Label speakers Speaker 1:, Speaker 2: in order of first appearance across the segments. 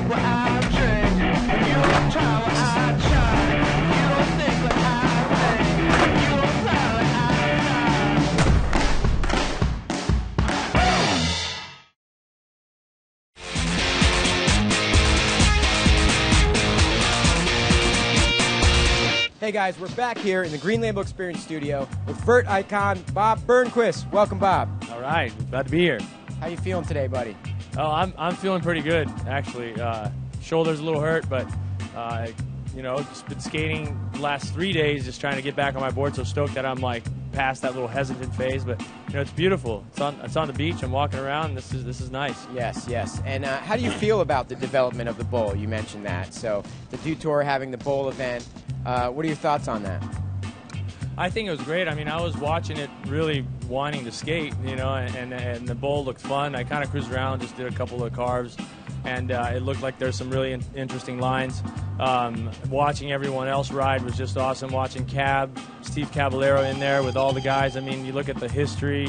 Speaker 1: what I drink. You don't try what I try. You don't think like I think. You don't fly like I fly.
Speaker 2: Hey guys, we're back here in the Green Label Experience studio with vert icon Bob Burnquist. Welcome, Bob.
Speaker 3: All right, glad to be here.
Speaker 2: How you feeling today, buddy?
Speaker 3: Oh, I'm feeling pretty good actually. Shoulder's a little hurt, but you know, just been skating the last 3 days, just trying to get back on my board. So stoked that I'm like past that little hesitant phase. But you know, it's beautiful. It's on the beach. I'm walking around. This is nice.
Speaker 2: Yes. And how do you feel about the development of the bowl? You mentioned that. So the Dew Tour having the bowl event. What are your thoughts on that?
Speaker 3: I think it was great. I mean, I was watching it, really wanting to skate, you know, and the bowl looked fun. I kind of cruised around, just did a couple of carves, and it looked like there's some really interesting lines. Watching everyone else ride was just awesome. Watching Steve Caballero in there with all the guys. I mean, you look at the history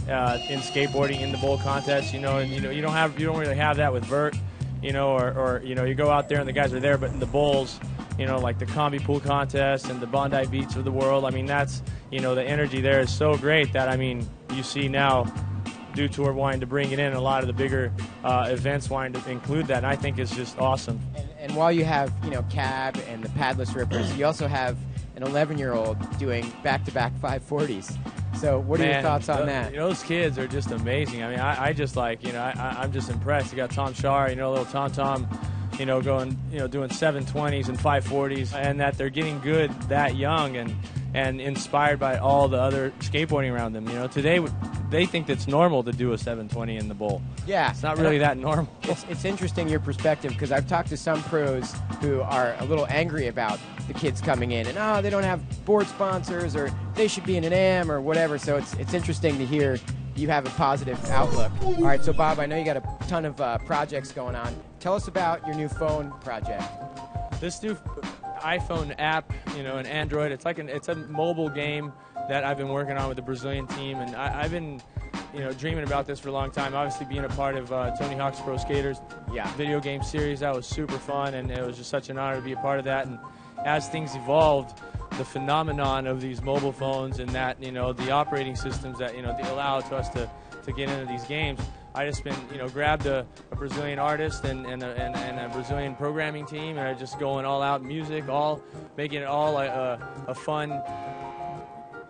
Speaker 3: in skateboarding in the bowl contest, you know, and you don't really have that with vert, you know, or you know, you go out there and the guys are there, but in the bowls, you know, like the Combi Pool contest and the Bondi Beach of the world. I mean, that's, you know, the energy there is so great that, I mean, you see now Dew Tour wanting to bring it in, a lot of the bigger events wanting to include that, and I think it's just awesome.
Speaker 2: And while you have, you know, Cab and the Padless Rippers, you also have an 11-year-old doing back-to-back 540s. So what are your thoughts on that?
Speaker 3: You know, those kids are just amazing. I mean, I just like, you know, I'm just impressed. You got Tom Shar, you know, little Tom, you know, going, you know, doing 720s and 540s, and that they're getting good that young and inspired by all the other skateboarding around them. You know, today they think it's normal to do a 720 in the bowl.
Speaker 2: Yeah.
Speaker 3: It's not really that normal.
Speaker 2: It's interesting, your perspective, because I've talked to some pros who are a little angry about the kids coming in and, they don't have board sponsors, or they should be in an AM or whatever. So it's interesting to hear you have a positive outlook. All right, so Bob, I know you got a ton of projects going on. Tell us about your new phone project.
Speaker 3: This new iPhone app, you know, and Android, it's a mobile game that I've been working on with the Brazilian team, and I've been, you know, dreaming about this for a long time. Obviously, being a part of Tony Hawk's Pro Skaters video game series, that was super fun, and it was just such an honor to be a part of that. And as things evolved, the phenomenon of these mobile phones and that, you know, the operating systems that, you know, they allow to us to get into these games, I just been, you know, grabbed a Brazilian artist and a Brazilian programming team, and I just going all out music, all making it all a fun,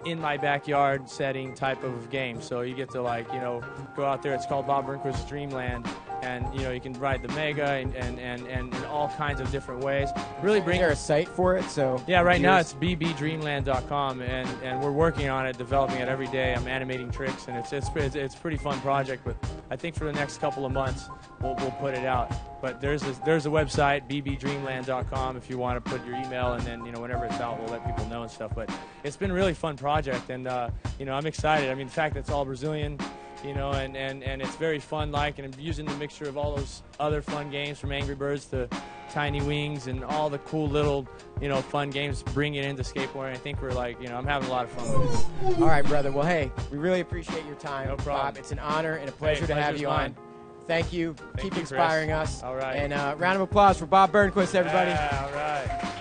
Speaker 3: in my backyard setting type of game. So you get to, like, you know, go out there. It's called Bob Burnquist Dreamland, and you know, you can ride the Mega and in all kinds of different ways. Really bring.
Speaker 2: Is there a site for it? So
Speaker 3: yeah, right now it's bbdreamland.com, and we're working on it, developing it every day. I'm animating tricks, and it's a pretty fun project. But I think for the next couple of months we'll put it out. But there's a website, bbdreamland.com, if you want to put your email, and then, you know, whenever it's out, we'll let people know and stuff. But it's been a really fun project, and you know, I'm excited. I mean, the fact that it's all Brazilian, you know, and it's very fun-like, and I'm using the mixture of all those other fun games, from Angry Birds to Tiny Wings and all the cool little, you know, fun games, bring it into skateboarding. I think we're, like, you know, I'm having a lot of fun with it.
Speaker 2: All right, brother. Well, hey, we really appreciate your time.
Speaker 3: No problem.
Speaker 2: Bob, it's an honor and a pleasure to have you on. Thank you. Keep inspiring us.
Speaker 3: All right.
Speaker 2: And round of applause for Bob Burnquist, everybody.
Speaker 3: Yeah, all right.